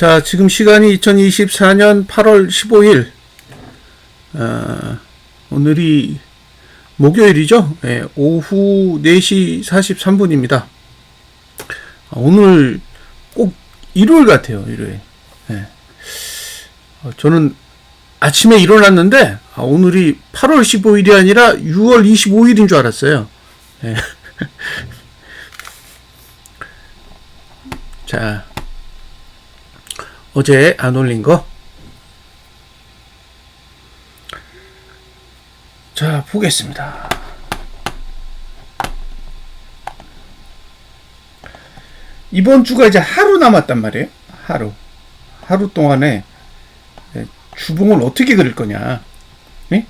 자, 지금 시간이 2024년 8월 15일. 오늘이 목요일이죠. 네, 오후 4시 43분입니다. 오늘 꼭 일요일 같아요, 일요일. 네. 저는 아침에 일어났는데, 오늘이 8월 15일이 아니라 6월 25일인 줄 알았어요. 네. 자, 어제 안 올린 거. 자, 보겠습니다. 이번 주가 이제 하루 남았단 말이에요. 하루 동안에 주봉을 어떻게 그릴 거냐. 네?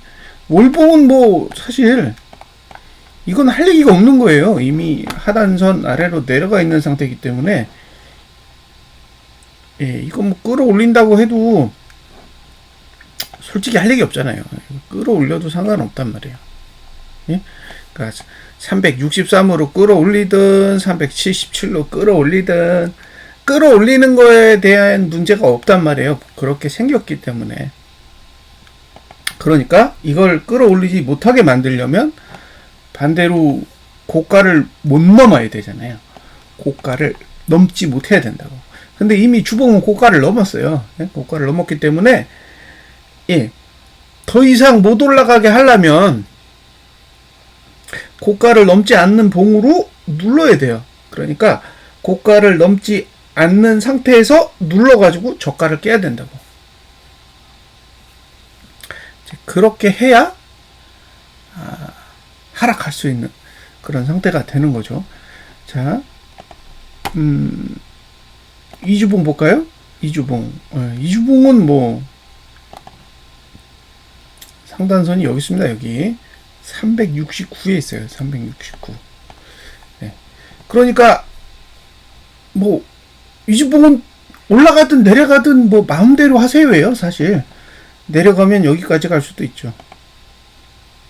월봉은 뭐 사실 이건 할 얘기가 없는 거예요. 이미 하단선 아래로 내려가 있는 상태이기 때문에 이거 뭐 끌어올린다고 해도 솔직히 할 얘기 없잖아요. 끌어올려도 상관없단 말이에요. 예? 그러니까 363으로 끌어올리든 377로 끌어올리든 끌어올리는 거에 대한 문제가 없단 말이에요. 그렇게 생겼기 때문에. 그러니까 이걸 끌어올리지 못하게 만들려면 반대로 고가를 못 넘어야 되잖아요. 고가를 넘지 못해야 된다고. 근데 이미 주봉은 고가를 넘었어요. 고가를 넘었기 때문에 더 이상 못 올라가게 하려면 고가를 넘지 않는 봉으로 눌러야 돼요. 그러니까 고가를 넘지 않는 상태에서 눌러가지고 저가를 깨야 된다고. 그렇게 해야 하락할 수 있는 그런 상태가 되는 거죠. 자, 이주봉 볼까요? 이주봉. 이주봉은 뭐 상단선이 여기 있습니다. 여기 369에 있어요. 369. 네. 그러니까 뭐 이주봉은 올라가든 내려가든 뭐 마음대로 하세요예요. 사실 내려가면 여기까지 갈 수도 있죠.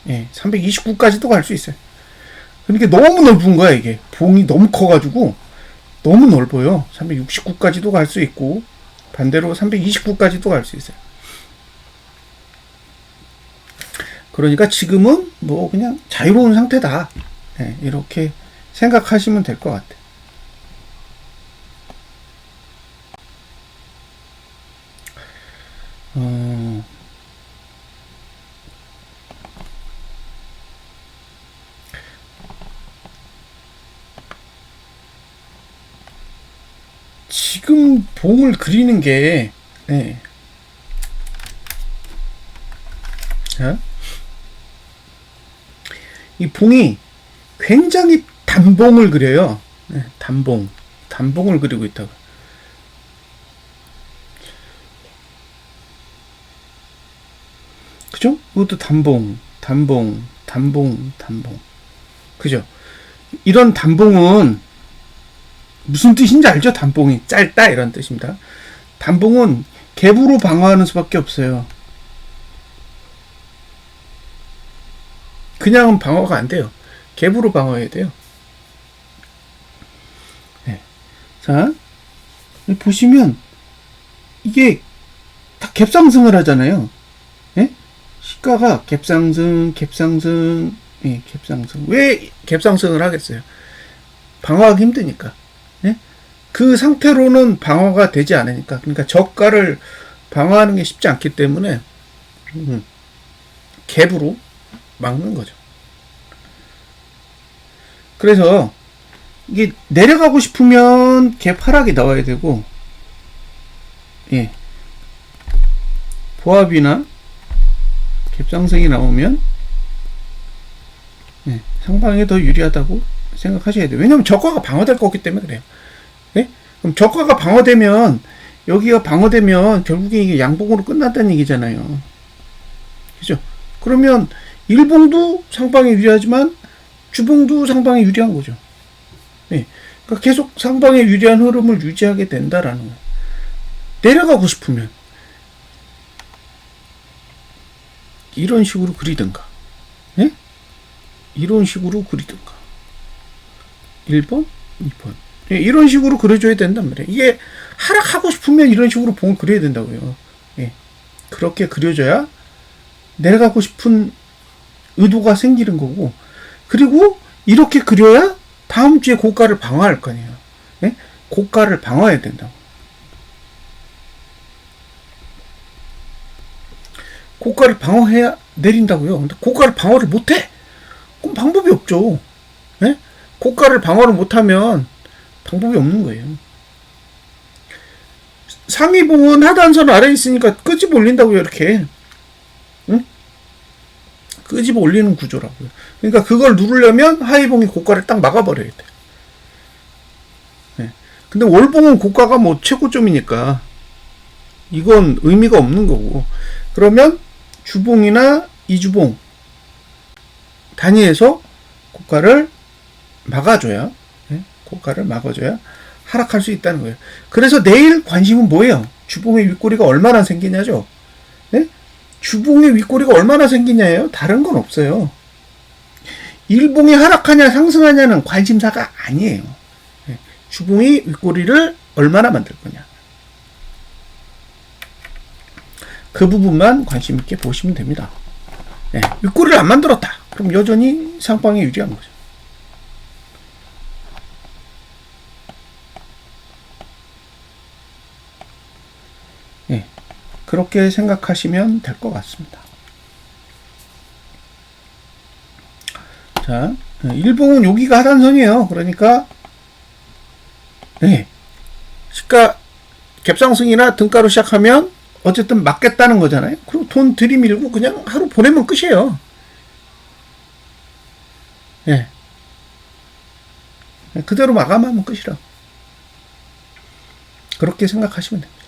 329까지도 갈 수 있어요. 그러니까 너무 넓은 거야. 이게 봉이 너무 커가지고 너무 넓어요. 369까지도 갈 수 있고 반대로 329까지도 갈 수 있어요. 그러니까 지금은 뭐 그냥 자유로운 상태다. 이렇게 생각하시면 될 것 같아요. 지금 봉을 그리는 게 자, 이 봉이 굉장히 단봉을 그려요. 단봉을 그리고 있다고. 그죠? 이것도 단봉. 그죠? 이런 단봉은 무슨 뜻인지 알죠? 단봉이 짧다 이런 뜻입니다. 단봉은 갭으로 방어하는 수밖에 없어요. 그냥은 방어가 안 돼요. 갭으로 방어해야 돼요. 자, 보시면 이게 다 갭상승을 하잖아요. 시가가 갭상승. 왜 갭상승을 하겠어요? 방어하기 힘드니까. 그 상태로는 방어가 되지 않으니까. 그러니까 저가를 방어하는 게 쉽지 않기 때문에 갭으로 막는 거죠. 그래서 이게 내려가고 싶으면 갭 하락이 나와야 되고, 보합이나 갭 상승이 나오면 상방이 더 유리하다고 생각하셔야 돼요. 왜냐하면 저가가 방어될 거기 때문에 그래요. 그럼 저가가 방어되면 여기가 방어되면 결국에 이게 양봉으로 끝났다는 얘기잖아요. 그죠? 그러면 일봉도 상방에 유리하지만 주봉도 상방에 유리한 거죠. 그러니까 계속 상방에 유리한 흐름을 유지하게 된다라는 거예요. 내려가고 싶으면 이런 식으로 그리든가, 이런 식으로 그리든가. 1번, 2번 예, 이런 식으로 그려줘야 된단 말이에요. 이게 하락하고 싶으면 이런 식으로 봉을 그려야 된다고요. 예, 그렇게 그려줘야 내려가고 싶은 의도가 생기는 거고, 그리고 이렇게 그려야 다음 주에 고가를 방어할 거 아니에요. 예? 고가를 방어해야 된다고. 고가를 방어해야 내린다고요. 근데 고가를 방어를 못해. 그럼 방법이 없죠. 예? 고가를 방어를 못하면 방법이 없는 거예요. 상위봉은 하단선 아래에 있으니까 끄집어 올린다고요. 이렇게. 응? 끄집어 올리는 구조라고요. 그러니까 그걸 누르려면 하위봉이 고가를 딱 막아버려야 돼. 예. 근데 월봉은 고가가 뭐 최고점이니까 이건 의미가 없는 거고, 그러면 주봉이나 이주봉 단위에서 고가를 막아줘야, 예? 고가를 막아줘야 하락할 수 있다는 거예요. 그래서 내일 관심은 뭐예요? 주봉의 윗꼬리가 얼마나 생기냐죠. 예? 주봉의 윗꼬리가 얼마나 생기냐예요. 다른 건 없어요. 일봉이 하락하냐 상승하냐는 관심사가 아니에요. 예? 주봉이 윗꼬리를 얼마나 만들 거냐, 그 부분만 관심 있게 보시면 됩니다. 예, 윗꼬리를 안 만들었다. 그럼 여전히 상방이 유리한 거죠. 예, 그렇게 생각하시면 될 것 같습니다. 자, 일봉은 여기가 하단선이에요. 그러니까 예, 시가 갭상승이나 등가로 시작하면 어쨌든 맞겠다는 거잖아요. 그리고 돈 들이밀고 그냥 하루 보내면 끝이에요. 예. 그대로 마감하면 끝이라. 그렇게 생각하시면 됩니다.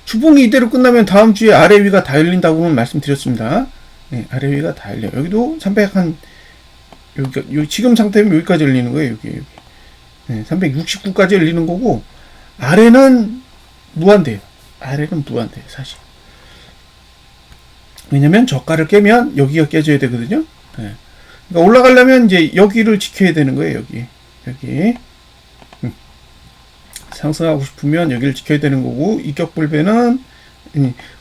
주봉이 이대로 끝나면 다음 주에 아래 위가 다 열린다고는 말씀드렸습니다. 네, 아래 위가 다 열려요. 여기도 300 한, 여기, 지금 상태면 여기까지 열리는 거예요. 여기. 네, 369까지 열리는 거고, 아래는 무한대요. 아래는 무한대요, 사실. 왜냐면 저가를 깨면 여기가 깨져야 되거든요. 네. 그러니까 올라가려면 이제 여기를 지켜야 되는 거예요, 여기. 상승하고 싶으면 여기를 지켜야 되는 거고, 이격불배는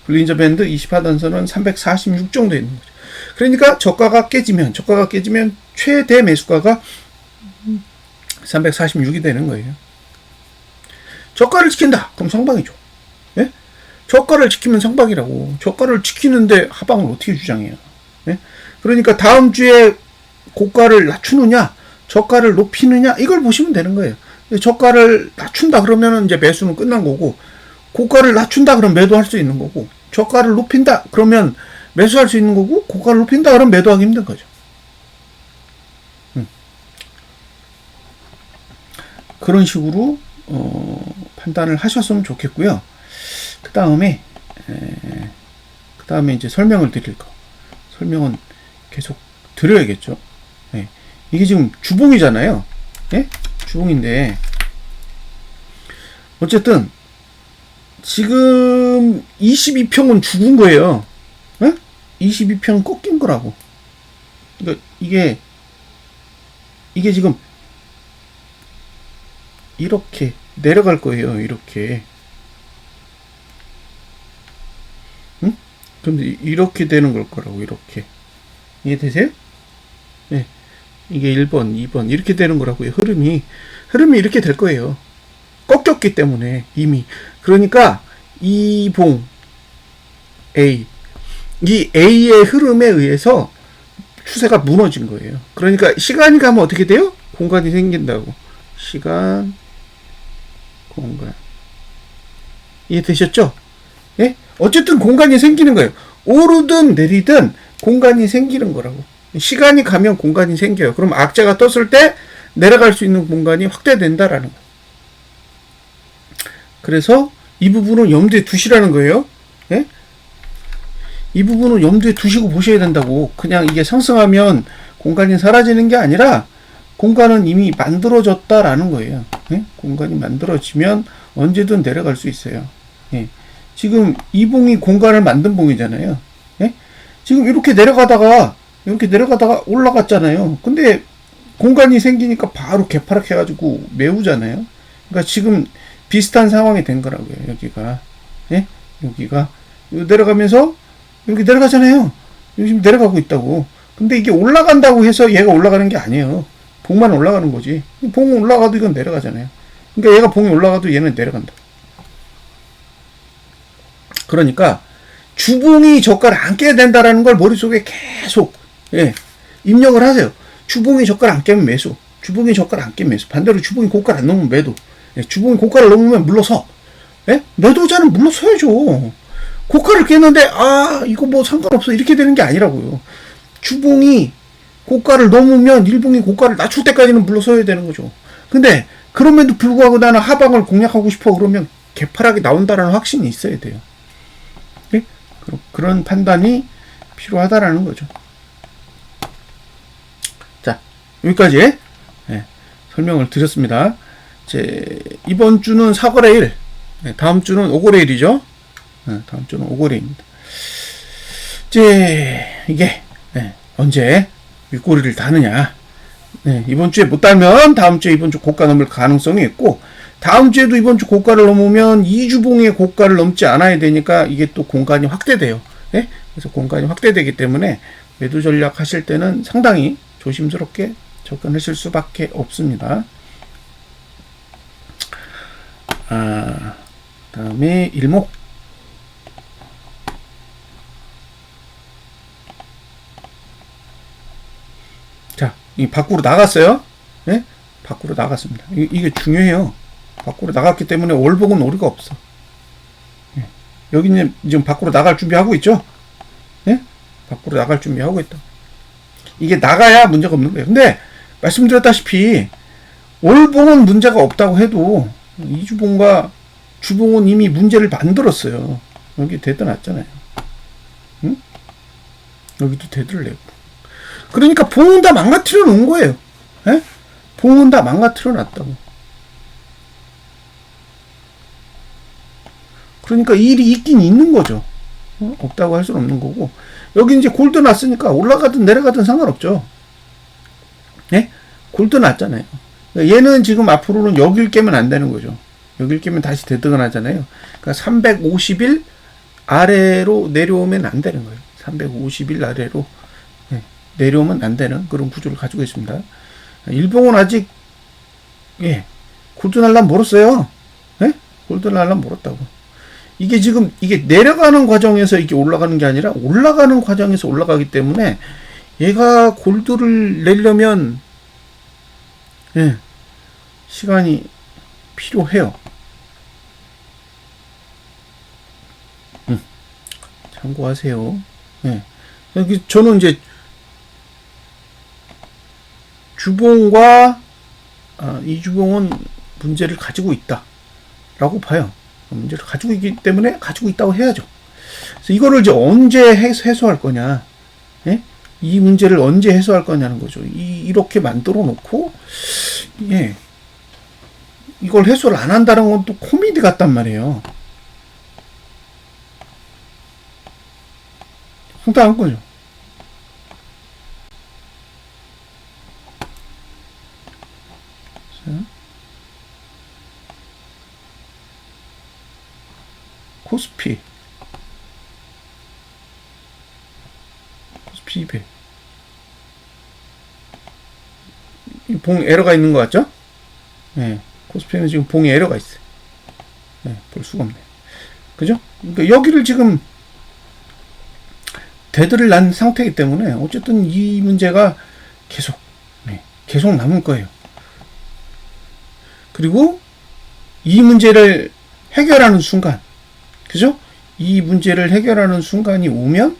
볼린저 밴드 20하단선은 346 정도 있는 거죠. 그러니까 저가가 깨지면 최대 매수가가 346이 되는 거예요. 저가를 지킨다. 그럼 상방이죠. 예? 저가를 지키면 상방이라고. 저가를 지키는데 하방을 어떻게 주장해요? 예? 그러니까 다음 주에 고가를 낮추느냐, 저가를 높이느냐, 이걸 보시면 되는 거예요. 저가를 낮춘다 그러면 이제 매수는 끝난 거고, 고가를 낮춘다 그러면 매도할 수 있는 거고, 저가를 높인다 그러면 매수할 수 있는 거고, 고가를 높인다 그러면 매도하기 힘든 거죠. 그런 식으로 판단을 하셨으면 좋겠고요. 그 다음에 이제 설명을 드릴 거. 설명은 계속 드려야겠죠. 네. 이게 지금 주봉이잖아요. 네? 주봉인데 어쨌든 지금 22평은 죽은 거예요. 네? 22평은 꺾인 거라고. 그러니까 이게 지금 이렇게 내려갈 거예요. 이렇게. 응? 근데 이렇게 되는 걸 거라고. 이렇게. 이해되세요? 네. 이게 1번, 2번 이렇게 되는 거라고요. 흐름이 이렇게 될 거예요. 꺾였기 때문에 이미. 그러니까 이 봉 A, 이 A의 흐름에 의해서 추세가 무너진 거예요. 그러니까 시간이 가면 어떻게 돼요? 공간이 생긴다고. 시간, 공간. 이해되셨죠? 예? 어쨌든 공간이 생기는 거예요. 오르든 내리든 공간이 생기는 거라고. 시간이 가면 공간이 생겨요. 그럼 악재가 떴을 때 내려갈 수 있는 공간이 확대된다라는 거예요. 그래서 이 부분은 염두에 두시라는 거예요. 예? 이 부분은 염두에 두시고 보셔야 된다고. 그냥 이게 상승하면 공간이 사라지는 게 아니라 공간은 이미 만들어졌다라는 거예요. 예? 공간이 만들어지면 언제든 내려갈 수 있어요. 예? 지금 이 봉이 공간을 만든 봉이잖아요. 예? 지금 이렇게 내려가다가 올라갔잖아요. 근데 공간이 생기니까 바로 개파락해가지고 메우잖아요. 그러니까 지금 비슷한 상황이 된 거라고요. 여기가. 예? 여기가 내려가면서 여기 내려가잖아요. 여기 지금 내려가고 있다고. 근데 이게 올라간다고 해서 얘가 올라가는 게 아니에요. 봉만 올라가는 거지. 봉 올라가도 이건 내려가잖아요. 그러니까 얘가 봉이 올라가도 얘는 내려간다. 그러니까 주봉이 저가를 안 깨야 된다라는 걸 머릿속에 계속 입력을 하세요. 주봉이 저가를 안 깨면 매수. 주봉이 저가를 안 깨면 매수. 반대로 주봉이 고가를 안 넘으면 매도. 주봉이 고가를 넘으면 물러서. 매도자는 물러서야죠. 고가를 깼는데 이거 뭐 상관없어 이렇게 되는 게 아니라고요. 주봉이 고가를 넘으면 일봉이 고가를 낮출 때까지는 물러서야 되는 거죠. 근데 그럼에도 불구하고 나는 하방을 공략하고 싶어 그러면 개파락이 나온다라는 확신이 있어야 돼요. 그런 판단이 필요하다라는 거죠. 자, 여기까지 설명을 드렸습니다. 이번 주는 4거래일, 다음 주는 5거래일이죠. 다음 주는 5거래일입니다. 이게 언제 윗꼬리를 다느냐. 이번 주에 못 달면 다음 주에 이번 주 고가 넘을 가능성이 있고, 다음 주에도 이번 주 고가를 넘으면 2주봉의 고가를 넘지 않아야 되니까 이게 또 공간이 확대돼요. 그래서 공간이 확대되기 때문에 매도 전략 하실 때는 상당히 조심스럽게 접근하실 수밖에 없습니다. 다음에 일목. 자, 이 밖으로 나갔어요. 밖으로 나갔습니다. 이게 중요해요. 밖으로 나갔기 때문에 월봉은 오류가 없어. 여기는 지금 밖으로 나갈 준비하고 있죠? 밖으로 나갈 준비하고 있다. 이게 나가야 문제가 없는 거예요. 근데 말씀드렸다시피 월봉은 문제가 없다고 해도 이주봉과 주봉은 이미 문제를 만들었어요. 여기 대드 났잖아요. 응? 여기도 대드를 내고. 그러니까 봉은 다 망가뜨려 놓은 거예요. 봉은 다 망가뜨려 놨다고. 그러니까 일이 있긴 있는 거죠. 없다고 할 수는 없는 거고. 여기 이제 골드 났으니까 올라가든 내려가든 상관없죠. 골드 났잖아요. 얘는 지금 앞으로는 여길 깨면 안 되는 거죠. 여길 깨면 다시 대드가 나잖아요. 그러니까 350일 아래로 내려오면 안 되는 거예요. 350일 아래로 내려오면 안 되는 그런 구조를 가지고 있습니다. 일봉은 아직 골드 날람 멀었어요. 골드 날람 멀었다고. 이게 지금 이게 내려가는 과정에서 이게 올라가는 게 아니라 올라가는 과정에서 올라가기 때문에 얘가 골드를 내려면 시간이 필요해요. 참고하세요. 저는 이제 주봉과 이주봉은 문제를 가지고 있다라고 봐요. 문제를 가지고 있기 때문에 가지고 있다고 해야죠. 그래서 이거를 이제 언제 해소할 거냐, 이 문제를 언제 해소할 거냐는 거죠. 이렇게 만들어 놓고, 이걸 해소를 안 한다는 건 또 코미디 같단 말이에요. 황당한 거죠. 코스피 200. 봉 에러가 있는 것 같죠? 코스피는 지금 봉에 에러가 있어요. 볼 수가 없네. 그죠? 그러니까 여기를 지금 대들을 난 상태이기 때문에 어쨌든 이 문제가 계속 남을 거예요. 그리고 이 문제를 해결하는 순간, 그죠? 이 문제를 해결하는 순간이 오면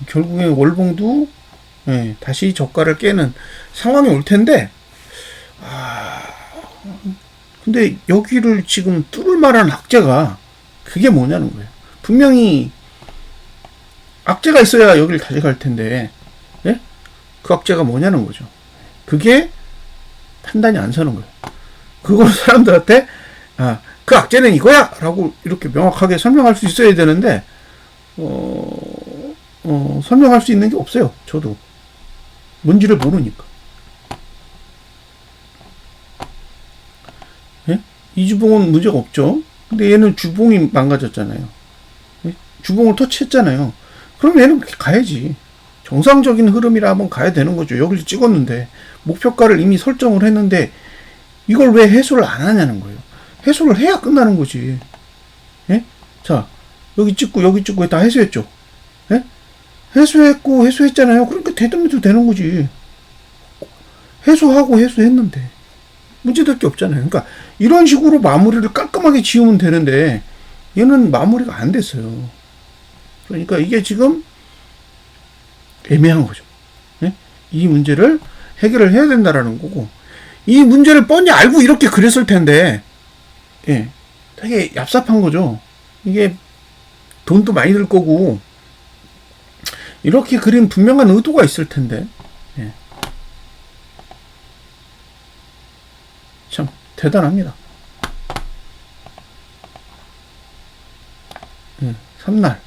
결국에 월봉도 다시 저가를 깨는 상황이 올 텐데, 근데 여기를 지금 뚫을 만한 악재가 그게 뭐냐는 거예요. 분명히 악재가 있어야 여기를 가져갈 텐데, 그 악재가 뭐냐는 거죠. 그게 판단이 안 서는 거예요. 그걸 사람들한테 그 악재는 이거야! 라고 이렇게 명확하게 설명할 수 있어야 되는데, 설명할 수 있는 게 없어요. 저도. 뭔지를 모르니까. 예? 이 주봉은 문제가 없죠. 근데 얘는 주봉이 망가졌잖아요. 예? 주봉을 터치했잖아요. 그럼 얘는 가야지. 정상적인 흐름이라 한번 가야 되는 거죠. 여기를 찍었는데 목표가를 이미 설정을 했는데 이걸 왜 해소를 안 하냐는 거예요. 해소를 해야 끝나는 거지. 예? 자, 여기 찍고 여기 찍고 다 해소했죠. 예? 해소했고 해소했잖아요. 그러니까 되돌려도 되는 거지. 해소하고 해소했는데 문제될 게 없잖아요. 그러니까 이런 식으로 마무리를 깔끔하게 지으면 되는데 얘는 마무리가 안 됐어요. 그러니까 이게 지금 애매한 거죠. 예? 이 문제를 해결을 해야 된다라는 거고, 이 문제를 뻔히 알고 이렇게 그렸을 텐데, 예, 되게 얍삽한 거죠. 이게 돈도 많이 들 거고 이렇게 그린 분명한 의도가 있을 텐데, 예. 참 대단합니다. 예, 3날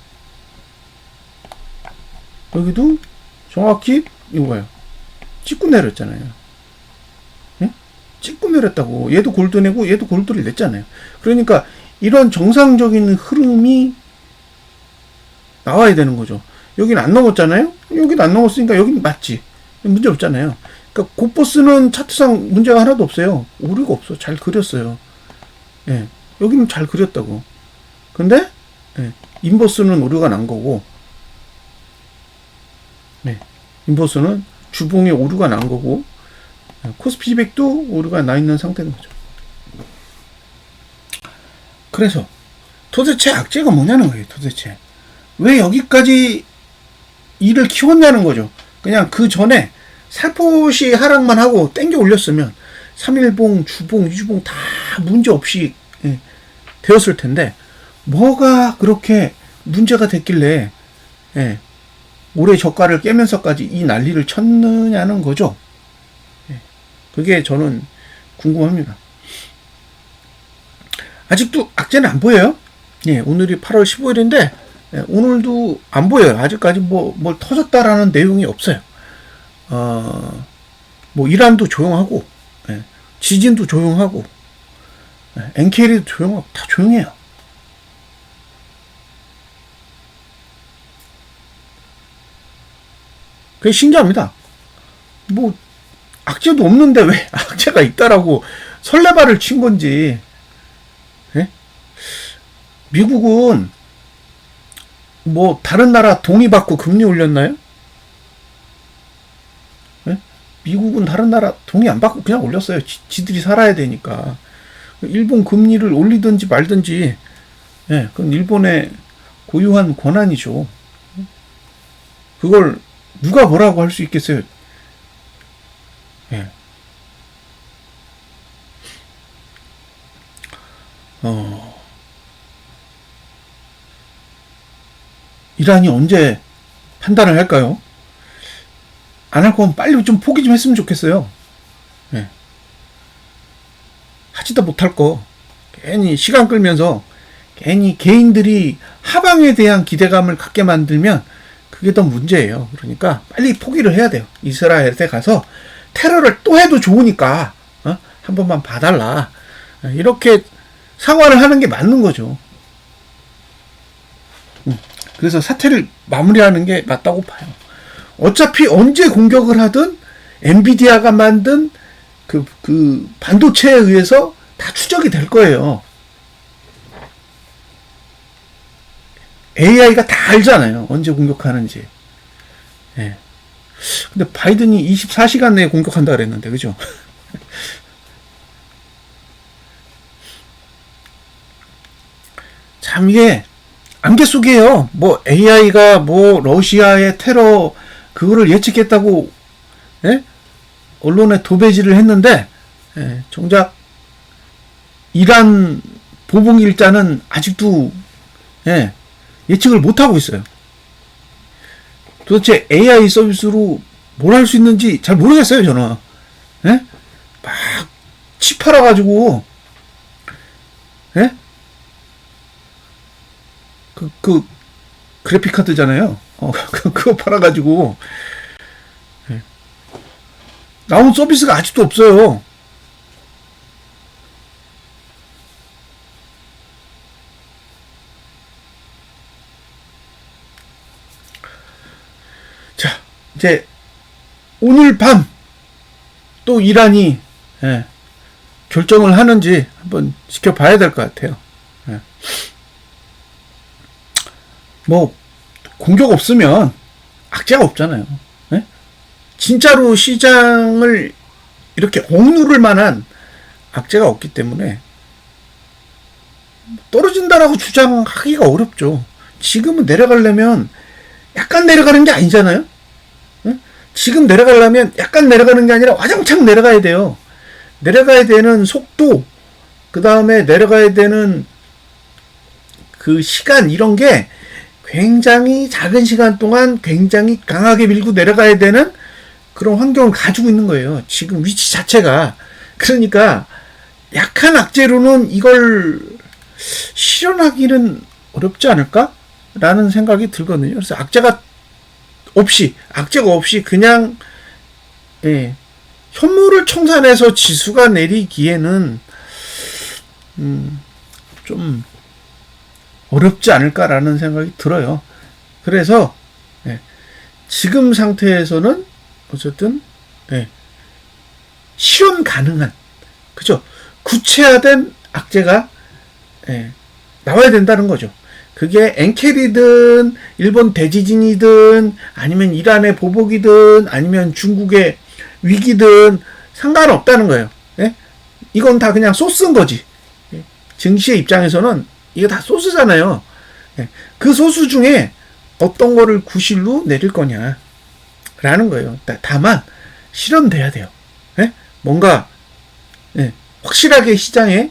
여기도 정확히 이거예요. 찍고 내렸잖아요. 예? 찍고 내렸다고. 얘도 골드 내고 얘도 골드를 냈잖아요. 그러니까 이런 정상적인 흐름이 나와야 되는 거죠. 여기는 안 넘었잖아요. 여기는 안 넘었으니까 여기는 맞지. 문제 없잖아요. 그러니까 고버스는 차트상 문제가 하나도 없어요. 오류가 없어. 잘 그렸어요. 예, 여기는 잘 그렸다고. 근데 예, 인버스는 오류가 난 거고, 네, 인버스는 주봉에 오류가 난 거고, 코스피백도 오류가 나 있는 상태인 거죠. 그래서 도대체 악재가 뭐냐는 거예요. 도대체 왜 여기까지 일을 키웠냐는 거죠. 그냥 그 전에 살포시 하락만 하고 땡겨 올렸으면 3일봉, 주봉, 유주봉 다 문제 없이 되었을 텐데, 뭐가 그렇게 문제가 됐길래 올해 저가를 깨면서까지 이 난리를 쳤느냐는 거죠. 그게 저는 궁금합니다. 아직도 악재는 안 보여요. 예, 오늘이 8월 15일인데 오늘도 안 보여요. 아직까지 뭘 터졌다라는 내용이 없어요. 뭐 이란도 조용하고, 지진도 조용하고, 엔케리도 조용하고, 다 조용해요. 그게 신기합니다. 뭐 악재도 없는데 왜 악재가 있다라고 설레발을 친 건지. 예? 미국은 뭐 다른 나라 동의 받고 금리 올렸나요? 예? 미국은 다른 나라 동의 안 받고 그냥 올렸어요. 지들이 살아야 되니까. 일본 금리를 올리든지 말든지, 예, 그건 일본의 고유한 권한이죠. 그걸 누가 뭐라고 할 수 있겠어요? 예. 이란이 언제 판단을 할까요? 안 할 거면 빨리 좀 포기 좀 했으면 좋겠어요. 예. 하지도 못할 거 괜히 시간 끌면서 괜히 개인들이 하방에 대한 기대감을 갖게 만들면 그게 더 문제예요. 그러니까 빨리 포기를 해야 돼요. 이스라엘에 가서 테러를 또 해도 좋으니까 한 번만 봐달라. 이렇게 사과를 하는 게 맞는 거죠. 그래서 사태를 마무리하는 게 맞다고 봐요. 어차피 언제 공격을 하든 엔비디아가 만든 그 반도체에 의해서 다 추적이 될 거예요. AI가 다 알잖아요. 언제 공격하는지. 예. 근데 바이든이 24시간 내에 공격한다 그랬는데, 그죠? 참, 이게 안개 속이에요. 뭐 AI가 뭐 러시아의 테러 그거를 예측했다고, 예? 언론에 도배질을 했는데, 예, 정작 이란 보복일자는 아직도, 예, 예측을 못하고 있어요. 도대체 AI 서비스로 뭘 할 수 있는지 잘 모르겠어요, 저는. 예? 막, 칩 팔아가지고, 예? 그래픽 카드잖아요. 그거 팔아가지고, 예. 나온 서비스가 아직도 없어요. 이제 오늘 밤 또 이란이 결정을 하는지 한번 지켜봐야 될 것 같아요. 뭐 공격 없으면 악재가 없잖아요. 진짜로 시장을 이렇게 억누를 만한 악재가 없기 때문에 떨어진다라고 주장하기가 어렵죠. 지금은 내려가려면 약간 내려가는 게 아니잖아요. 지금 내려가려면 약간 내려가는 게 아니라 와장창 내려가야 돼요. 내려가야 되는 속도, 그 다음에 내려가야 되는 그 시간, 이런 게 굉장히 작은 시간 동안 굉장히 강하게 밀고 내려가야 되는 그런 환경을 가지고 있는 거예요. 지금 위치 자체가. 그러니까 약한 악재로는 이걸 실현하기는 어렵지 않을까? 라는 생각이 들거든요. 그래서 악재가 없이 그냥 현물을 청산해서 지수가 내리기에는 좀 어렵지 않을까라는 생각이 들어요. 그래서 지금 상태에서는 어쨌든 실현 가능한, 그죠? 구체화된 악재가 나와야 된다는 거죠. 그게 엔켈이든 일본 대지진이든 아니면 이란의 보복이든 아니면 중국의 위기든 상관없다는 거예요. 이건 다 그냥 소스인 거지. 증시의 입장에서는 이게 다 소스잖아요. 그 소스 중에 어떤 거를 구실로 내릴 거냐 라는 거예요. 다만 실현돼야 돼요. 뭔가 확실하게 시장에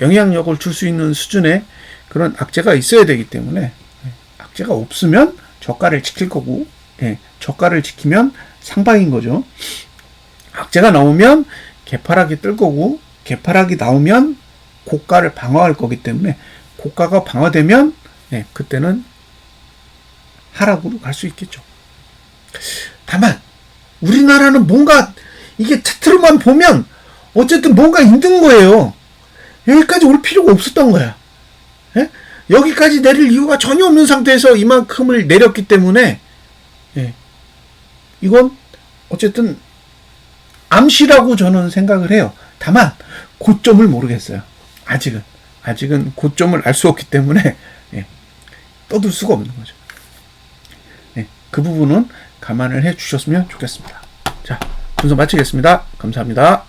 영향력을 줄 수 있는 수준의 그런 악재가 있어야 되기 때문에, 악재가 없으면 저가를 지킬 거고, 저가를 지키면 상방인 거죠. 악재가 나오면 개파락이 뜰 거고, 개파락이 나오면 고가를 방어할 거기 때문에, 고가가 방어되면 그때는 하락으로 갈 수 있겠죠. 다만 우리나라는 뭔가 이게 차트로만 보면 어쨌든 뭔가 힘든 거예요. 여기까지 올 필요가 없었던 거야. 여기까지 내릴 이유가 전혀 없는 상태에서 이만큼을 내렸기 때문에 이건 어쨌든 암시라고 저는 생각을 해요. 다만 고점을 모르겠어요. 아직은 고점을 알 수 없기 때문에 떠들 수가 없는 거죠. 그 부분은 감안을 해 주셨으면 좋겠습니다. 자, 분석 마치겠습니다. 감사합니다.